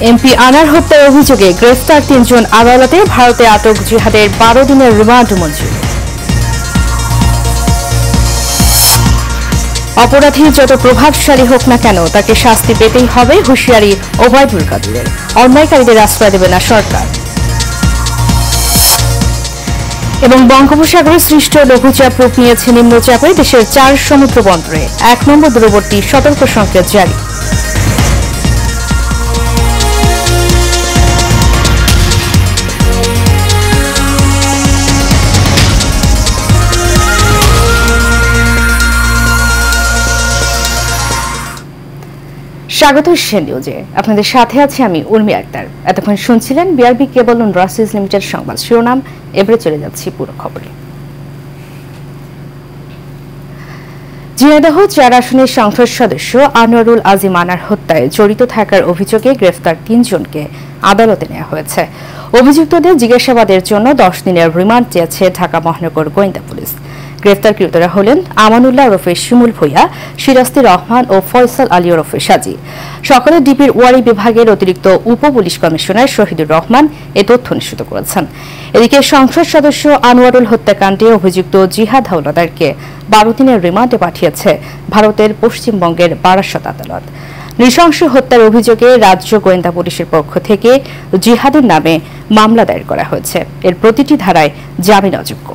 MP আনার হত্যার অভিযোগে গ্রেফতার ৩ জন আদালতে, ভারতে আটক জিহাদের ১২ দিনের রিমান্ড মঞ্জুর। অপরাধী যত প্রভাবশালী হোক না কেন তাকে শাস্তি পেতেই হবে, হুঁশিয়ারি ওবায়দুল কাদেরের। অন্যায়কারীদের আশ্রয় দেবে না সরকার। এবং বঙ্গোপসাগরে সৃষ্ট লঘুচাপ রূপ নিয়েছে নিম্নচাপে, দেশের ৪ সমুদ্র বন্দরে ১ নম্বর দূরবর্তী সতর্ক সংকেত জারি। স্বাগত এশিয়ান নিউজে, আপনাদের সাথে আছি আমি উর্মি আক্তার। এতক্ষণ শুনছিলেন বিআরবি কেবল ইন্ডাস্ট্রিজ লিমিটেড সংবাদ শিরোনাম। এবারে চলে যাচ্ছি পুরো খবরে। ঝিনাইদহ ৪ আসনের সংসদ সদস্য আনোয়ারুল আজিম আনার হত্যায় জড়িত থাকার অভিযোগে গ্রেফতার ৩ জনকে আদালতে নেওয়া হয়েছে। অভিযুক্তদের জিজ্ঞাসাবাদের জন্য ১০ দিনের রিমান্ড চেয়েছে ঢাকা মহানগর গোয়েন্দা পুলিশ। গ্রেফতারকৃতরা হলেন আমানুল্লাহ ওরফে শিমুল ভূঁইয়া, সিরাজতি রহমান ও ফয়সাল আলী ওরফে সাজি। সকালে ডিবির ওয়ারি বিভাগের অতিরিক্ত উপ পুলিশ কমিশনার শহীদুর রহমান এ তথ্য নিশ্চিত করেছেন। এদিকে সংসদ সদস্য আনোয়ারুল হত্যাকাণ্ডে অভিযুক্ত জিহাদ হাওলাদারকে ১২ দিনের রিমান্ডে পাঠিয়েছে ভারতের পশ্চিমবঙ্গের বারাসত আদালত। নৃশংস হত্যার অভিযোগে রাজ্য গোয়েন্দা পুলিশের পক্ষ থেকে জিহাদের নামে মামলা দায়ের করা হয়েছে। এর প্রতিটি ধারায় জামিন অযোগ্য।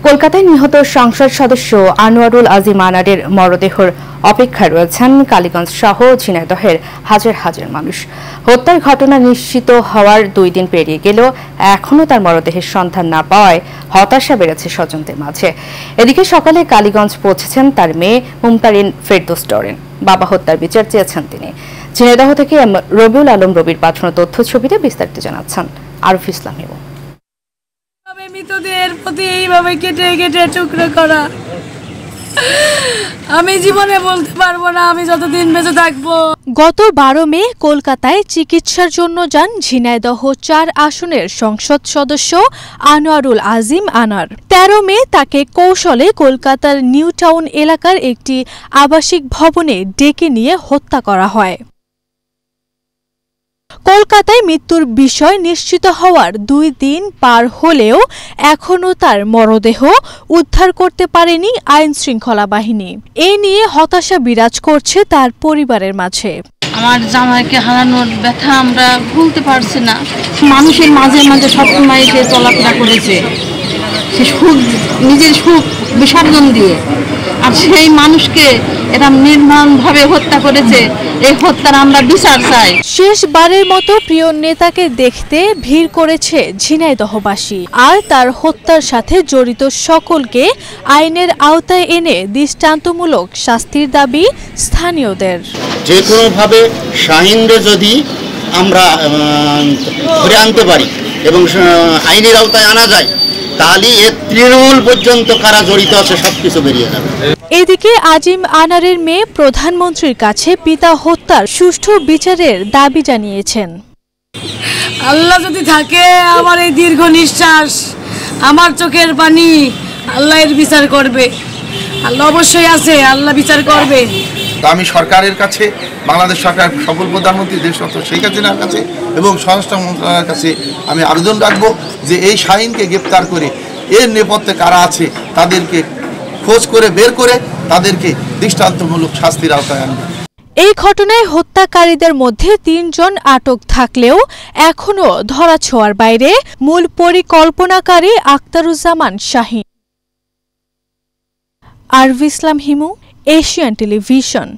কলকাতায় নিহত সংসদ সদস্য আনোয়ারুল আজিম আনারের মরদেহের অপেক্ষায় রয়েছেন কালীগঞ্জ সহ ঝিনাইদহের হাজার হাজার মানুষ। হত্যার ঘটনা নিশ্চিত হওয়ার ২ দিন পেরিয়ে গেলেও এখনও তার মরদেহের সন্ধান না পাওয়ায় হতাশা বেড়েছে স্বজনদের মাঝে। এদিকে সকালে কালীগঞ্জ পৌঁছেছেন তার মেয়ে মুমতারিন ফেরদৌস ডরেন। বাবা হত্যার বিচার চেয়েছেন তিনি। ঝিনাইদহ থেকে রবিউল আলম রবির পাঠানো তথ্য ছবিতে বিস্তারিত জানাচ্ছেন আরফ ইসলাম। মৃতদের প্রতি এইভাবে কেটে কেটে টুকরো করা, আমি জীবনে বলতে পারবো না আমি যতদিন বেঁচে থাকবো। গত ১২ মে কলকাতায় চিকিৎসার জন্য যান ঝিনাইদহ ৪ আসনের সংসদ সদস্য আনোয়ারুল আজিম আনার। ১৩ মে তাকে কৌশলে কলকাতার নিউ টাউন এলাকার একটি আবাসিক ভবনে ডেকে নিয়ে হত্যা করা হয়। কলকাতায় মৃত্যুর বিষয় নিশ্চিত হওয়ার ২ দিন পার হলেও এখনও তার মরদেহ উদ্ধার করতে পারেনি আইন শৃঙ্খলা বাহিনী। এ নিয়ে হতাশা বিরাজ করছে তার পরিবারের মাঝে। আমার জামাইকে হারানোর ব্যথা আমরা ভুলতে পারছি না। মানুষের মাঝে মাঝে সবসময় সে চলাফেরা করেছে, সে সুখ, নিজের সুখ বিসর্জন দিয়ে, আর সেই মানুষকে এরা নির্মমভাবে হত্যা করেছে। এই হত্যার আমরা বিচার চাই। শেষবারের মতো প্রিয় নেতাকে দেখতে ভিড় করেছে ঝিনাইদহবাসী, আর তার হত্যার সাথে জড়িত সকলকে আইনের আওতায় এনে দৃষ্টান্তমূলক শাস্তির দাবি স্থানীয়দের। যে কোনোভাবে শাহিনরে যদি আমরা ধরে আনতে পারি এবং আইনের আওতায় আনা যায়, তাহলে এর তৃণমূল পর্যন্ত কারা জড়িত আছে সবকিছু বেরিয়ে যাবে। এদিকে আজিম আনারের মেয়ে প্রধানমন্ত্রীর কাছে পিতা হত্যার সুষ্ঠু বিচারের দাবি জানিয়েছেন। আল্লাহ যদি থাকে, আমার এই দীর্ঘ নিঃশ্বাস, আমার চোখের পানি, আল্লাহ এর বিচার করবে। আল্লাহ অবশ্যই আছে, আল্লাহ বিচার করবে। আমি সরকারের কাছে, বাংলাদেশ সরকার সফল প্রধানমন্ত্রী দেশরত্ন শেখ হাসিনার কাছে এবং স্বরাষ্ট্র মন্ত্রণালয়ের কাছে আমি আবেদন রাখবো যে এই শাহিনকে গ্রেপ্তার করে এর নেপথ্যে কারা আছে তাদেরকে খোঁজ করে বের করে তাদেরকে দৃষ্টান্তমূলক শাস্তির আওতায় আনবে। এই ঘটনায় হত্যাকারীদের মধ্যে ৩ জন আটক থাকলেও এখনও ধরাছোঁয়ার বাইরে মূল পরিকল্পনাকারী আখতারুজ্জামান শাহীন। আরভি ইসলাম হিমু, এশিয়ান টেলিভিশন।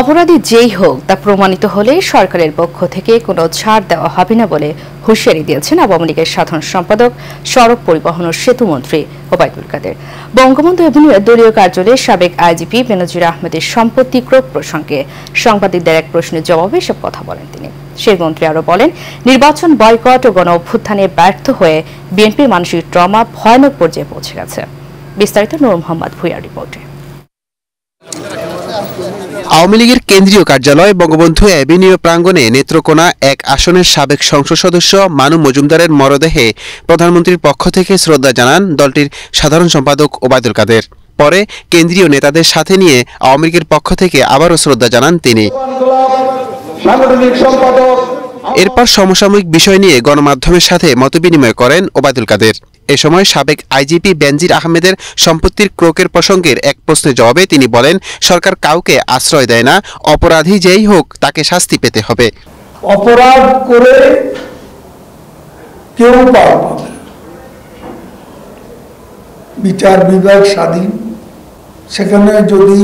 অপরাধী যেই হোক তা প্রমাণিত হলে সরকারের পক্ষ থেকে কোনো ছাড় দেওয়া হবে না বলে হুঁশিয়ারি দিয়েছেন আওয়ামী লীগের সাধারণ সম্পাদক, সড়ক পরিবহন ও সেতুমন্ত্রী ওবায়দুল কাদের। বঙ্গবন্ধু এভিনিউয়ে দলীয় কার্যালয়ে সাবেক আইজিপি বেনজির আহমেদের সম্পত্তি ক্রোধ প্রসঙ্গে সাংবাদিকদের এক প্রশ্নের জবাবে এসব কথা বলেন তিনি। সেই মন্ত্রী আরও বলেন, নির্বাচন বয়কট ও গণ অভ্যুত্থানে ব্যর্থ হয়ে বিএনপির মানসিক ট্রমা ভয়ানক পর্যায়ে পৌঁছে গেছে। বিস্তারিত নূর মোহাম্মদ ভূঁইয়ার রিপোর্টে। আওয়ামী লীগের কেন্দ্রীয় কার্যালয় বঙ্গবন্ধু এভিনিউ প্রাঙ্গণে নেত্রকোনা ১ আসনের সাবেক সংসদ সদস্য মানু মজুমদারের মরদেহে প্রধানমন্ত্রীর পক্ষ থেকে শ্রদ্ধা জানান দলটির সাধারণ সম্পাদক ওবায়দুল কাদের। পরে কেন্দ্রীয় নেতাদের সাথে নিয়ে আওয়ামী লীগের পক্ষ থেকে আবারও শ্রদ্ধা জানান তিনি। এরপর সমসাময়িক বিষয় নিয়ে গণমাধ্যমের সাথে মতবিনিময় করেন ওবায়দুল কাদের। এ সময় সাবেক আইজিপি বেনজির আহমেদের সম্পত্তির ক্রোকের প্রসঙ্গের এক প্রশ্নের জবাবে তিনি বলেন, সরকার কাউকে আশ্রয় দেয় না, অপরাধী যেই হোক তাকে শাস্তি পেতে হবে। অপরাধ করে কেউ পার পাবে, বিচার বিভাগ স্বাধীন, সেখানে যদি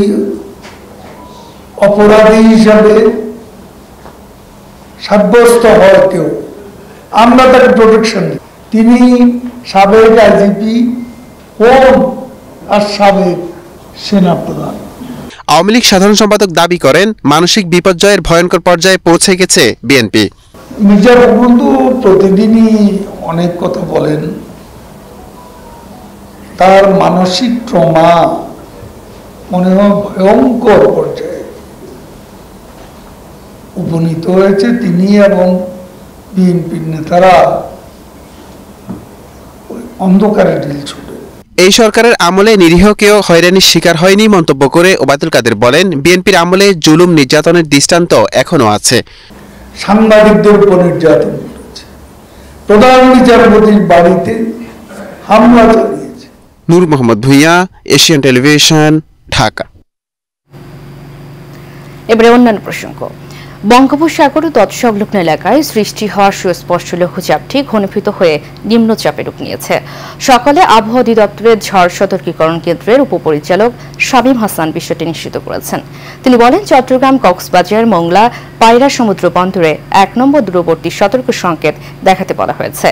অপরাধী হিসাবে সাব্যস্ত হয় কেউ, আমরা তাকে প্রোটেকশন দিই। তিনি সাবেক আইজিপি হন আর সাবেক সেনাপ্রধান। আওয়ামী লীগ সাধারণ সম্পাদক দাবি করেন, মানসিক বিপর্যয়ের ভয়ঙ্কর পর্যায়ে পৌঁছে গেছে বিএনপি। মির্জা বন্ধু প্রতিদিনই অনেক কথা বলেন, তার মানসিক ট্রমা মনে হয় ভয়ঙ্কর পর্যায়ে উপনীত হয়েছে তিনি এবং বিএনপির নেতারা অন্ধকারে ঢিল ছুটে। এই সরকারের আমলে নিরীহ কেউ হয়রানির শিকার হয়নি মন্তব্য করে ওবায়দুল কাদের বলেন, বিএনপির আমলে জুলুম নির্যাতনের দৃষ্টান্ত এখনো আছে। সাংবাদিকদের উপর নির্যাতন করেছে, প্রধান বিচারপতির বাড়িতে হামলা চালিয়েছে। নূর মোহাম্মদ ভূঁইয়া, এশিয়ান টেলিভিশন, ঢাকা। এবারে অন্যান্য প্রসঙ্গ। বঙ্গোপসাগর ও তৎসংলগ্ন এলাকায় সৃষ্টি হওয়া সুস্পষ্ট লঘুচাপটি ঘনীভূত হয়ে নিম্নচাপে রূপ নিয়েছে। সকালে আবহাওয়া অধিদপ্তরের ঝড় সতর্কীকরণ কেন্দ্রের উপপরিচালক শামীম হাসান বিষয়টি নিশ্চিত করেছেন। তিনি বলেন, চট্টগ্রাম, কক্সবাজার, মোংলা, পায়রা সমুদ্র বন্দরে 1 নম্বর দূরবর্তী সতর্ক সংকেত দেখাতে বলা হয়েছে।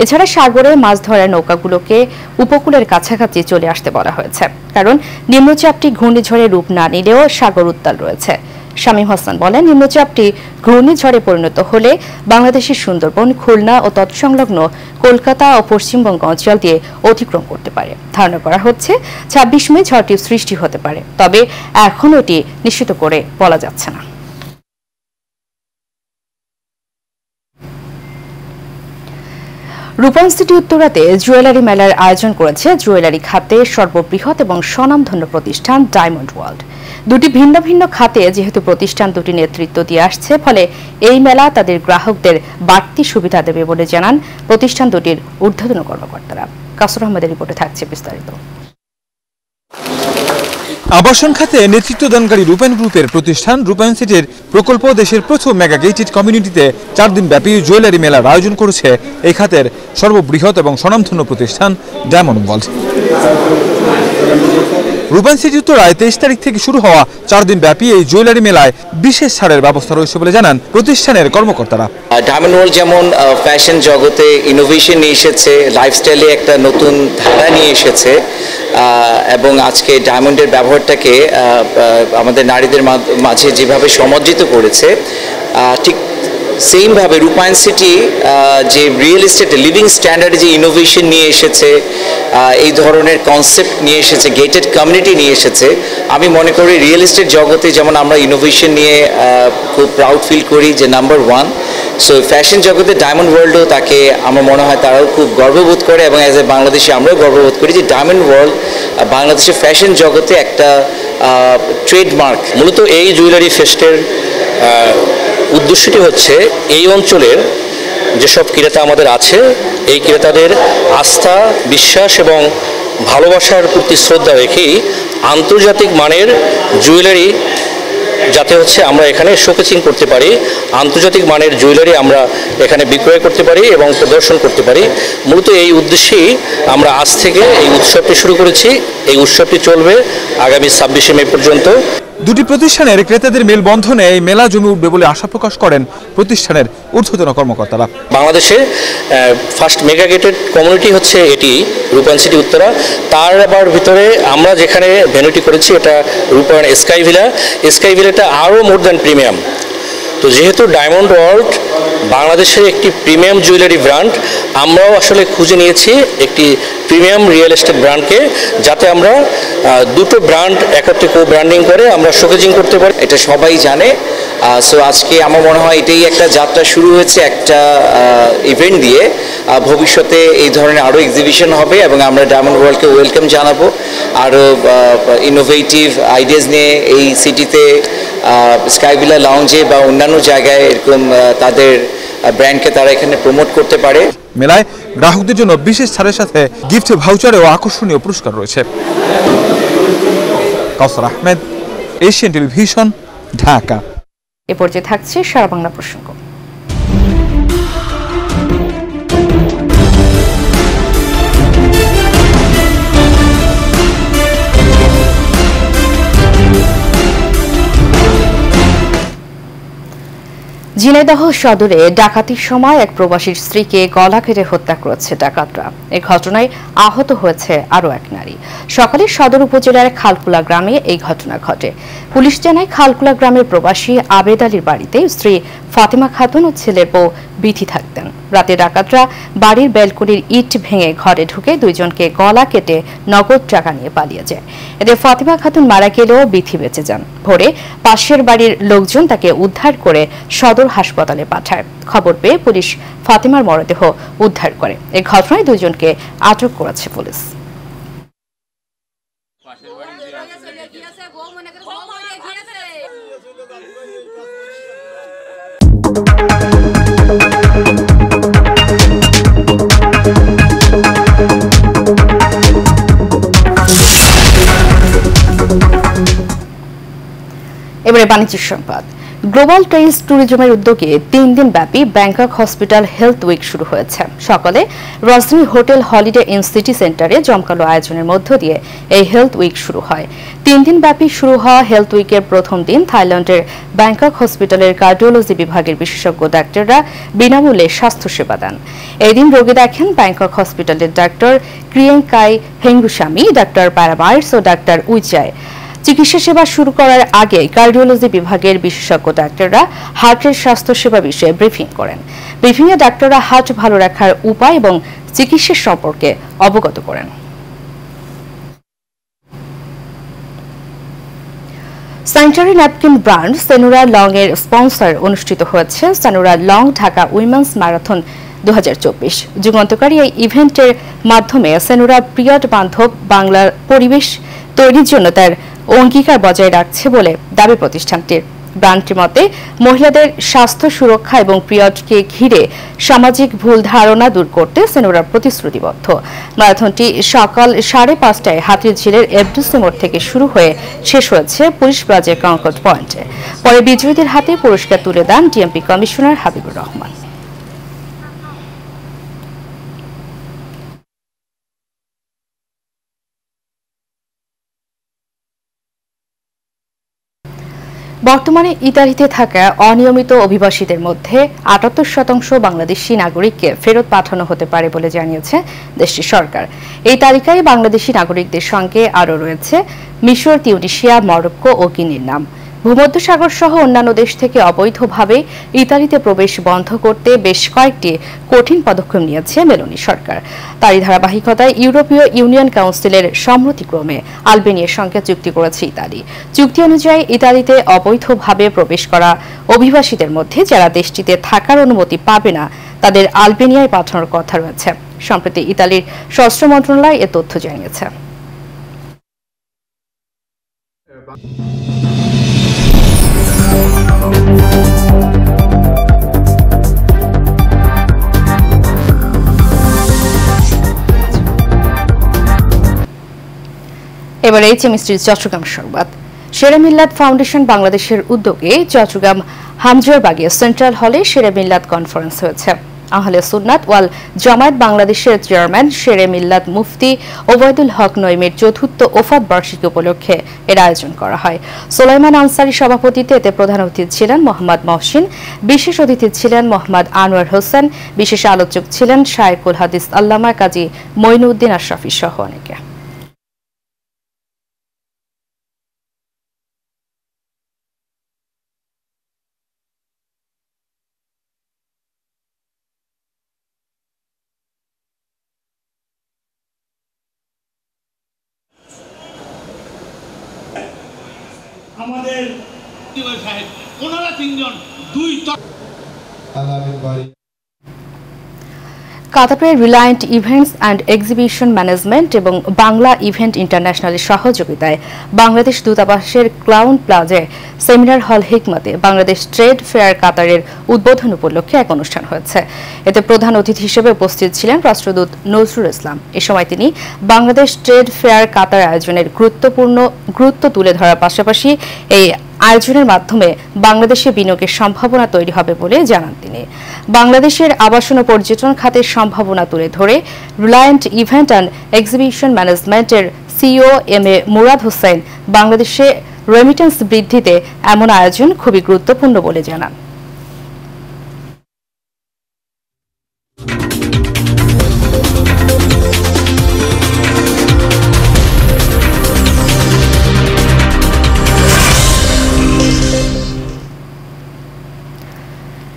এছাড়া সাগরে মাছ ধরার নৌকাগুলোকে উপকূলের কাছাকাছি চলে আসতে বলা হয়েছে, কারণ নিম্নচাপটি ঘূর্ণিঝড়ের রূপ না নিলেও সাগর উত্তাল রয়েছে। শামীম হাসান বলেন, নিম্নচাপটি ঘূর্ণিঝড়ে পরিণত হলে বাংলাদেশের সুন্দরবন, খুলনা ও তৎসংলগ্ন কলকাতা ও পশ্চিমবঙ্গ অঞ্চল দিয়ে অতিক্রম করতে পারে। ধারণা করা হচ্ছে 26 মে ঝড়টির সৃষ্টি হতে পারে, তবে এখন এটি নিশ্চিত করে বলা যাচ্ছে না। রূপন সিটি উত্তরাতে জুয়েলারি মেলার আয়োজন করেছে জুয়েলারি খাতে সর্ববৃহৎ এবং স্বনামধন্য প্রতিষ্ঠান ডায়মন্ড ওয়ার্ল্ড। দুটি ভিন্ন ভিন্ন খাতে যেহেতু প্রতিষ্ঠান দুটি নেতৃত্ব দিয়ে আসছে, ফলে এই মেলা তাদের গ্রাহকদের বাড়তি সুবিধা দেবে বলে জানান প্রতিষ্ঠান দুটির ঊর্ধ্বতন কর্মকর্তারা। কাসর আহমেদের রিপোর্টে থাকছে বিস্তারিত। আবাসন খাতে নেতৃত্বদানকারী রূপায়ণ গ্রুপের প্রতিষ্ঠান রূপায়ণ সিটির প্রকল্প দেশের প্রথম মেগা গেটেড কমিউনিটিতে 4 দিন ব্যাপী জুয়েলারি মেলার আয়োজন করেছে এই খাতের সর্ববৃহৎ এবং স্বনামধন্য প্রতিষ্ঠান ডায়মন্ড ওয়ার্ল্ড। রূপায়ণ সিটি উত্তরায় 23 তারিখ থেকে শুরু হওয়া 4 দিন ব্যাপী এই জুয়েলারি মেলায় বিশেষ ছাড়ের ব্যবস্থা রয়েছে বলে জানান প্রতিষ্ঠানের কর্মকর্তারা। ডায়মন্ড ওয়ার্ল্ড যেমন ফ্যাশন জগতে ইনোভেশন নিয়ে এসেছে, লাইফস্টাইলে একটা নতুন ধারা নিয়ে এসেছে, এবং আজকে ডায়মন্ডের ব্যবহারটাকে আমাদের নারীদের মাঝে যেভাবে সমাদৃত করেছে, ঠিক সেমভাবে রূপায়ণ সিটি যে রিয়েল এস্টেটে লিভিং স্ট্যান্ডার্ডে যে ইনোভেশন নিয়ে এসেছে, এই ধরনের কনসেপ্ট নিয়ে এসেছে, গেটেড কমিউনিটি নিয়ে এসেছে। আমি মনে করি রিয়েল এস্টেট জগতে যেমন আমরা ইনোভেশন নিয়ে খুব প্রাউড ফিল করি যে নাম্বার 1, সো ফ্যাশন জগতে ডায়মন্ড ওয়ার্ল্ডও তাকে আমার মনে হয় তারাও খুব গর্ববোধ করে, এবং অ্যাজ এ বাংলাদেশি আমরাও গর্ববোধ করি যে ডায়মন্ড ওয়ার্ল্ড বাংলাদেশের ফ্যাশন জগতে একটা ট্রেডমার্ক। মূলত এই জুয়েলারি ফেস্টের উদ্দেশ্যটি হচ্ছে এই অঞ্চলের যেসব ক্রেতা আমাদের আছে, এই ক্রেতাদের আস্থা, বিশ্বাস এবং ভালোবাসার প্রতি শ্রদ্ধা রেখেই আন্তর্জাতিক মানের জুয়েলারি যাতে হচ্ছে আমরা এখানে শোকেসিং করতে পারি, আন্তর্জাতিক মানের জুয়েলারি আমরা এখানে বিক্রয় করতে পারি এবং প্রদর্শন করতে পারি। মূলত এই উদ্দেশ্যেই আমরা আজ থেকে এই উৎসবটি শুরু করেছি। এই উৎসবটি চলবে আগামী 26 মে পর্যন্ত। দুটি প্রতিষ্ঠানের ক্রেতাদের মেলবন্ধনে এই মেলা জমে উঠবে বলে আশা প্রকাশ করেন প্রতিষ্ঠানের ঊর্ধ্বতন কর্মকর্তারা। বাংলাদেশে ফার্স্ট মেগা গেটেড কমিউনিটি হচ্ছে এটি রূপায়ণ সিটি উত্তরা। তার আবার ভিতরে আমরা যেখানে ভেন্যুটি করেছি এটা রূপায়ণ স্কাই ভিলা। স্কাই ভিলাটা আরও মোর দ্যান প্রিমিয়াম। তো যেহেতু ডায়মন্ড ওয়ার্ল্ড বাংলাদেশের একটি প্রিমিয়াম জুয়েলারি ব্র্যান্ড। আমরাও আসলে খুঁজে নিয়েছি একটি প্রিমিয়াম রিয়েল এস্টেট ব্র্যান্ডকে, যাতে আমরা দুটো ব্র্যান্ড একত্রে কো ব্র্যান্ডিং করে আমরা শোকেজিং করতে পারি। এটা সবাই জানে। সো আজকে আমার মনে হয় এটাই একটা যাত্রা শুরু হয়েছে একটা ইভেন্ট দিয়ে। ভবিষ্যতে এই ধরনের আরও এক্সিবিশন হবে এবং আমরা ডায়মন্ড ওয়ার্ল্ডকে ওয়েলকাম জানাবো। আরও ইনোভেটিভ আইডিয়াস নিয়ে এই সিটিতে স্কাইভিলা লাউঞ্জে বা অন্যান্য জায়গায় এরকম তাদের ব্র্যান্ডকে তারা এখানে প্রমোট করতে পারে। মেলায় গ্রাহকদের জন্য বিশেষ ছাড়ের সাথে গিফট ভাউচার ও আকর্ষণীয় পুরস্কার রয়েছে। কাউসার আহমেদ, এশিয়ান টেলিভিশন, ঢাকা। এ পর্যায়ে থাকছে সারা বাংলা প্রসঙ্গ। ঝিনাইদহ সদরে ডাকাতির সময় এক প্রবাসীর স্ত্রীকে গলা কেটে হত্যা করেছে ডাকাতরা। এই ঘটনায় আহত হয়েছে আরও এক নারী। সকালে সদর উপজেলার খালকুলা গ্রামে এই ঘটনা ঘটে। পুলিশ জানায় খালকুলা গ্রামের প্রবাসী আবেদ আলীর বাড়িতে স্ত্রী ফাতেমা খাতুন ও ছেলের বউ বিথি থাকতেন। রাতে ডাকাতরা বাড়ির ব্যালকনির ইট ভেঙে ঘরে ঢুকে দুইজনকে গলা কেটে নগদ টাকা নিয়ে পালিয়ে যায়। এতে ফাতেমা খাতুন মারা গেলেও বিথি বেঁচে যান। ভোরে পাশের বাড়ির লোকজন তাকে উদ্ধার করে সদর হাসপাতালে পাঠায়। খবর পেয়ে পুলিশ ফাতেমার মরদেহ উদ্ধার করে। এই ঘটনায় দুইজনকে আটক করেছে পুলিশ। এবারে বাণিজ্য সংবাদ। গ্লোবাল ট্রেইলস ট্যুরিজমের উদ্যোগে 3 দিন ব্যাপী ব্যাংকক হসপিটাল হেলথ উইক শুরু হয়েছে। সকালে রাজধানী হোটেল হলিডে ইন সিটি সেন্টারে জমকালো আয়োজনের মধ্য দিয়ে এই হেলথ উইক শুরু হয়। 3 দিন ব্যাপী শুরু হওয়া হেলথ উইকের প্রথম দিন থাইল্যান্ডের ব্যাংকক হসপিটালের কার্ডিওলজি বিভাগের বিশেষজ্ঞ ডাক্তাররা বিনামূল্যে স্বাস্থ্যসেবা দেন। এই দিন রোগী দেখেন ব্যাংকক হসপিটালের ডাক্তার ক্রিয়েংকাই হেংরুস্বামী, ডাক্তার প্যারামাইটস ও ডাক্তার উইচায়। চিকিৎসা সেবা শুরু করার আগে কার্ডিওলজি বিভাগের বিশেষজ্ঞ ডাক্তাররা হার্টের স্বাস্থ্যসেবা বিষয়ে ব্রিফিং করেন। ব্রিফিংয়ে ডাক্তাররা হার্ট ভালো রাখার উপায় এবং চিকিৎসা সম্পর্কে অবগত করেন। স্যানিটারি ন্যাপকিন ব্র্যান্ড সেনুরা লং এর স্পন্সর অনুষ্ঠিত হয়েছে সেনুরা লং ঢাকা উইমেন্স ম্যারাথন 2024। যুগান্তকারী এই ইভেন্টের মাধ্যমে সেনুরা পিরিয়ড বান্ধব বাংলার পরিবেশ তৈরির জন্য তার অঙ্গীকার বজায় রাখছে বলে দাবি প্রতিষ্ঠানটির। ব্র্যান্ডটির মতে মহিলাদের স্বাস্থ্য সুরক্ষা এবং পিরিয়ডকে ঘিরে সামাজিক ভুল ধারণা দূর করতে সেনুরা প্রতিশ্রুতিবদ্ধ। ম্যারাথনটি সকাল 5:30টায় হাতিরঝিলের এফডিসি মোড় থেকে শুরু হয়ে শেষ হয়েছে পুলিশ প্লাজার কনকর্ড পয়েন্টে। পরে বিজয়ীদের হাতে পুরস্কার তুলে দেন ডিএমপি কমিশনার হাবিবুর রহমান। বর্তমানে ইতালিতে থাকা অনিয়মিত অভিবাসীদের মধ্যে 78% বাংলাদেশি নাগরিককে ফেরত পাঠানো হতে পারে বলে জানিয়েছে দেশটির সরকার। এই তালিকায় বাংলাদেশি নাগরিকদের সঙ্গে আরও রয়েছে মিশর, তিউনিসিয়া, মরক্কো ও গিনির নাম। ভূমধ্যসাগর সহ অন্যান্য দেশ থেকে অবৈধভাবে ইতালিতে প্রবেশ বন্ধ করতে বেশ কয়েকটি কঠিন পদক্ষেপ নিয়েছে মেলোনি সরকার। তারই ধারাবাহিকতায় ইউরোপীয় ইউনিয়ন কাউন্সিলের সম্মতিক্রমে আলবেনিয়ার সঙ্গে চুক্তি করেছে ইতালি। চুক্তি অনুযায়ী ইতালিতে অবৈধভাবে প্রবেশ করা অভিবাসীদের মধ্যে যারা দেশটিতে থাকার অনুমতি পাবে না তাদের আলবেনিয়ায় পাঠানোর কথা রয়েছে। সম্প্রতি ইতালির স্বরাষ্ট্র মন্ত্রণালয় এ তথ্য জানিয়েছে। এবার এইচএমএসটির চট্টগ্রাম সংবাদ। শেরে মিল্লাত ফাউন্ডেশন বাংলাদেশের উদ্যোগে চট্টগ্রাম হামজরবাগে সেন্ট্রাল হলে শেরে মিল্লাত কনফারেন্স হয়েছে। আহলে সুন্নাত ওয়াল জামায়াত বাংলাদেশের চেয়ারম্যান শেরে মিল্লাত মুফতি ওবায়দুল হক নঈমের চতুর্থ ওফাত বার্ষিকী উপলক্ষে এর আয়োজন করা হয়। সোলাইমান আনসারী সভাপতিত্বে এতে প্রধান অতিথি ছিলেন মোহাম্মদ মহসিন, বিশেষ অতিথি ছিলেন মোহাম্মদ আনোয়ার হোসেন, বিশেষ আলোচক ছিলেন শায়েকুল হাদিস আল্লামা কাজী মঈনুদ্দিন আশরাফি সহ অনেকে। আমাদের সাহেব ওনারা তিনজন দুই কাতারের reliant events and exhibition management এবং বাংলা ইভেন্ট ইন্টারন্যাশনালের সহযোগিতায় বাংলাদেশ দূতাবাসের ক্রাউন প্লাজায় seminar hall হিকমতে Bangladesh trade fair কাতারের উদ্বোধন উপলক্ষে এক অনুষ্ঠান হয়েছে। এতে প্রধান অতিথি হিসেবে উপস্থিত ছিলেন রাষ্ট্রদূত নজরুল ইসলাম। এ সময় তিনি বাংলাদেশ ট্রেড ফেয়ার কাতার আয়োজনের গুরুত্ব তুলে ধরার পাশাপাশি এই আয়োজনের মাধ্যমে বাংলাদেশে বিনিয়োগের সম্ভাবনা তৈরি হবে বলে জানান তিনি। বাংলাদেশের আবাসন ও পর্যটন খাতের সম্ভাবনা তুলে ধরে রিলায়েন্ট ইভেন্ট অ্যান্ড এক্সিবিশন ম্যানেজমেন্টের সিইও এম.এ. মুরাদ হোসেন বাংলাদেশে রেমিটেন্স বৃদ্ধিতে এমন আয়োজন খুবই গুরুত্বপূর্ণ বলে জানান।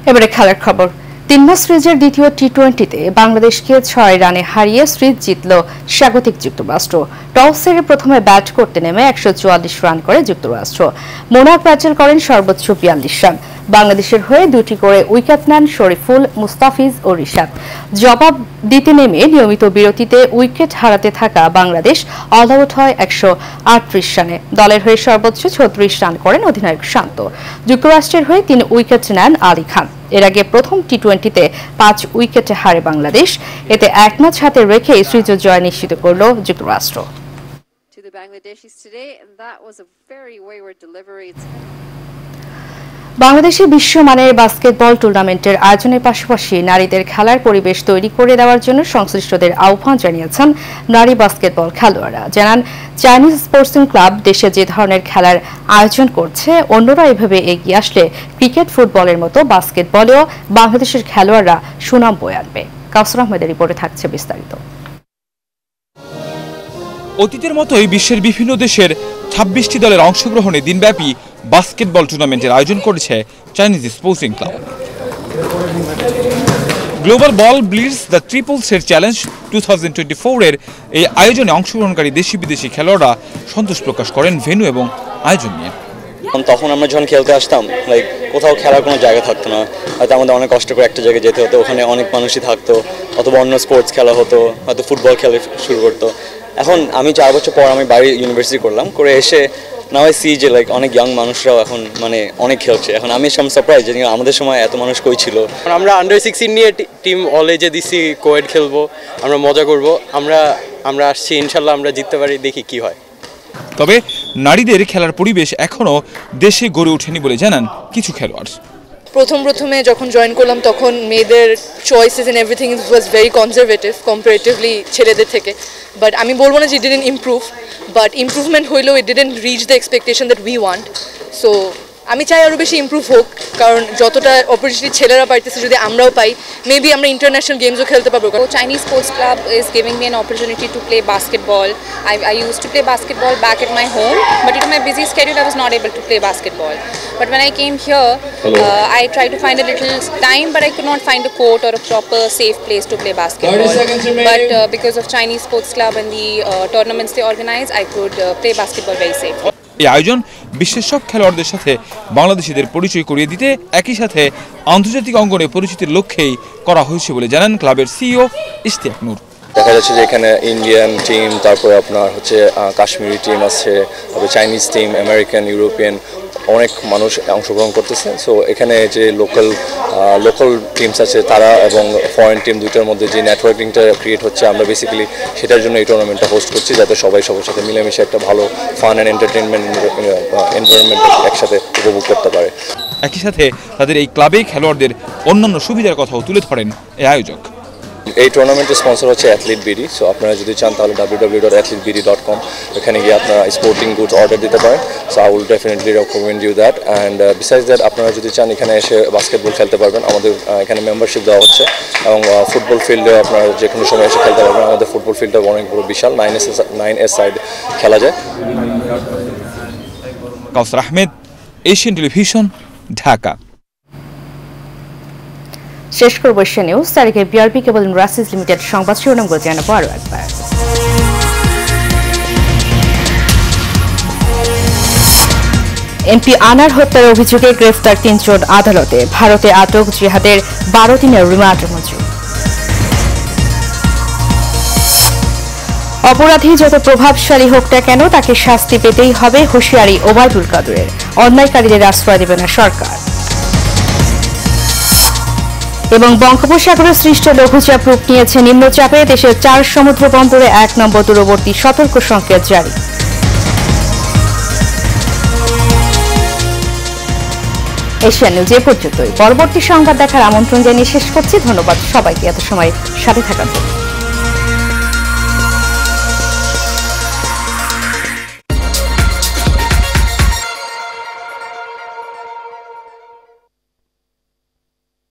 এবারে খেলার খবর। 3 ম্যাচ সিরিজের দ্বিতীয় টি-20তে বাংলাদেশকে 6 রানে হারিয়ে সিরিজ জিতল স্বাগতিক যুক্তরাষ্ট্র। টস হেরে প্রথমে ব্যাট করতে নেমে 144 রান করে যুক্তরাষ্ট্র। মোনাক প্যাটেল করেন সর্বোচ্চ 42 রান। বাংলাদেশের হয়ে 2টি করে উইকেট নেন শরীফুল, মুস্তাফিজ ও রিশাদ। জবাব দিতে নেমে নিয়মিত বিরতিতে উইকেট হারাতে থাকা বাংলাদেশ অল আউট হয় 138 রানে। দলের হয়ে সর্বোচ্চ 36 রান করেন অধিনায়ক শান্ত। যুক্তরাষ্ট্রের হয়ে 3 উইকেট নেন আলী খান। এর আগে প্রথম টি-20তে 5 উইকেটে হারে বাংলাদেশ। এতে 1 ম্যাচ হাতে রেখে সিরিজ জয় নিশ্চিত করল যুক্তরাষ্ট্র। বাংলাদেশে বিশ্বমানের বাস্কেটবল টুর্নামেন্টের আয়োজনের পাশাপাশি নারীদের খেলার পরিবেশ তৈরি করে দেওয়ার জন্য সংশ্লিষ্টদের আহ্বান জানিয়েছেন নারী বাস্কেটবল খেলোয়াড়রা। জানান, চাইনিজ স্পোর্টসিং ক্লাব দেশে যে ধরনের খেলার আয়োজন করছে, অন্যরা এভাবে এগিয়ে আসলে ক্রিকেট, ফুটবলের মতো বাস্কেটবলেও বাংলাদেশের খেলোয়াড়রা সুনাম বয়ে আনবে। কাউসার আহমেদের রিপোর্টে থাকছে বিস্তারিত। অতীতের মতোই বিশ্বের বিভিন্ন দেশের 26টি দলের অংশগ্রহণে দিনব্যাপী বাস্কেটবল টুর্নামেন্টের আয়োজন করেছে Chinese sporting club. Global ball blitz the triple set challenge 2024 এর এই আয়োজনে অংশগ্রহণকারী দেশি বিদেশি খেলোয়াড়রা সন্তোষ প্রকাশ করেন ভেন্যু এবং আয়োজন নিয়ে। তখন আমরা যখন খেলতে আসতাম, কোথাও খেলার কোনো জায়গা থাকতো না, হয়তো আমাদের অনেক কষ্ট করে একটা জায়গায় যেতে হতো, ওখানে অনেক মানুষই থাকতো, অথবা অন্য স্পোর্টস খেলা হতো, হয়তো ফুটবল খেলা শুরু করতো। এখন আমি 4 বছর পর আমি বাইরে ইউনিভার্সিটি করলাম, করে এসে নাও আই সি যে অনেক ইয়াং মানুষরাও এখন অনেক খেলছে। এখন আমি সারপ্রাইজ যে আমাদের সময় এত মানুষ কই ছিল। আমরা আন্ডার 16 নিয়ে টিম অলেজে দিছি, কোয়েড খেলবো, আমরা মজা করব, আমরা আসছি, ইনশাল্লাহ আমরা জিততে পারি, দেখি কি হয়। তবে নারীদের খেলার পরিবেশ এখনও দেশে গড়ে ওঠেনি বলে জানান কিছু খেলোয়াড়। প্রথমে যখন জয়েন করলাম তখন মেয়েদের choices and everything was very conservative comparatively ছেলেদের থেকে। বাট আমি বলবো না যে it didn't improve, but improvement হইলেও it didn't reach the expectation that we want. So আমি চাই আরও বেশি ইমপ্রুভ হোক, কারণ যতটা অপরচুনিটি ছেলেরা পাইতেছে যদি আমরাও পাই, মেবি আমরা ইন্টারন্যাশনাল গেমসও খেলতে পারবো। Chinese Sports Club is giving me an opportunity to play basketball. I used to play basketball back at my home, but due to my busy schedule I was not able to play basketball. But when I came here, I tried to find a little time, but I could not find a court or a proper safe place to play basketball. But because of Chinese Sports Club and the tournaments they organize, I could play basketball very safely. এই আয়োজন বিশ্বের সব খেলোয়াড়দের সাথে বাংলাদেশিদের পরিচয় করিয়ে দিতে, একই সাথে আন্তর্জাতিক অঙ্গনে পরিচিতির লক্ষ্যেই করা হয়েছে বলে জানান ক্লাবের সিইও ইশতিয়াক নূর। দেখা যাচ্ছে যে এখানে ইন্ডিয়ান টিম, তারপরে আপনার কাশ্মীরি টিম আছে, তারপরে চাইনিজ টিম, আমেরিকান, ইউরোপিয়ান, অনেক মানুষ অংশগ্রহণ করতেছে। সো এখানে যে লোকাল টিমস আছে তারা এবং ফরেন টিম দুইটার মধ্যে যে নেটওয়ার্কিংটা ক্রিয়েট হচ্ছে, আমরা বেসিক্যালি সেটার জন্য এই টুর্নামেন্টটা হোস্ট করছি, যাতে সবাই সবার সাথে মিলেমিশে একটা ভালো ফান অ্যান্ড এন্টারটেনমেন্ট এনভায়রনমেন্ট একসাথে উপভোগ করতে পারে। একই সাথে তাদের এই ক্লাবে খেলোয়াড়দের অন্যান্য সুবিধার কথাও তুলে ধরেন এই আয়োজক। এই টুর্নামেন্টের স্পন্সর হচ্ছে অ্যাথলিট বিডি। সো আপনারা যদি চান তাহলে www.athletebd.com, এখানে গিয়ে আপনারা স্পোর্টিং গুডস অর্ডার দিতে পারেন। So I will definitely recommend you that. And besides that আপনারা যদি চান এখানে এসে বাস্কেটবল খেলতে পারবেন, আমাদের এখানে মেম্বারশিপ দেওয়া হচ্ছে, এবং ফুটবল ফিল্ডে আপনারা যে কোনো সময় এসে খেলতে পারবেন। আমাদের ফুটবল ফিল্ডটা অনেক বড়, বিশাল, 9S সাইড খেলা যায়। কাউসার আহমেদ, এশিয়ান টেলিভিশন, ঢাকা। শেষ করব এশিয়া নিউজ। তারিখে বিআরপি কেবল ইন্ডাস্ট্রিজ লিমিটেড সংবাদ শিরোনামগুলো জানাবো আরও একবার। এমপি আনার হত্যার অভিযোগে গ্রেফতার 3 জন আদালতে। ভারতে আটক জিহাদের 12 দিনের রিমান্ড মঞ্জুর। অপরাধী যত প্রভাবশালী হোক না কেন তাকে শাস্তি পেতেই হবে, হুঁশিয়ারি ওবায়দুল কাদেরের। অন্যায়কারীদের আশ্রয় দেবে না সরকার। এবং বঙ্গোপসাগরে সৃষ্ট লঘুচাপ রূপ নিয়েছে নিম্নচাপে। দেশের 4 সমুদ্র বন্দরে 1 নম্বর দূরবর্তী সতর্ক সংকেত জারি। এশিয়ান নিউজ এ পর্যন্তই। পরবর্তী সংবাদ দেখার আমন্ত্রণ জানিয়ে শেষ করছি। ধন্যবাদ সবাইকে এত সময় সাথে থাকার জন্য।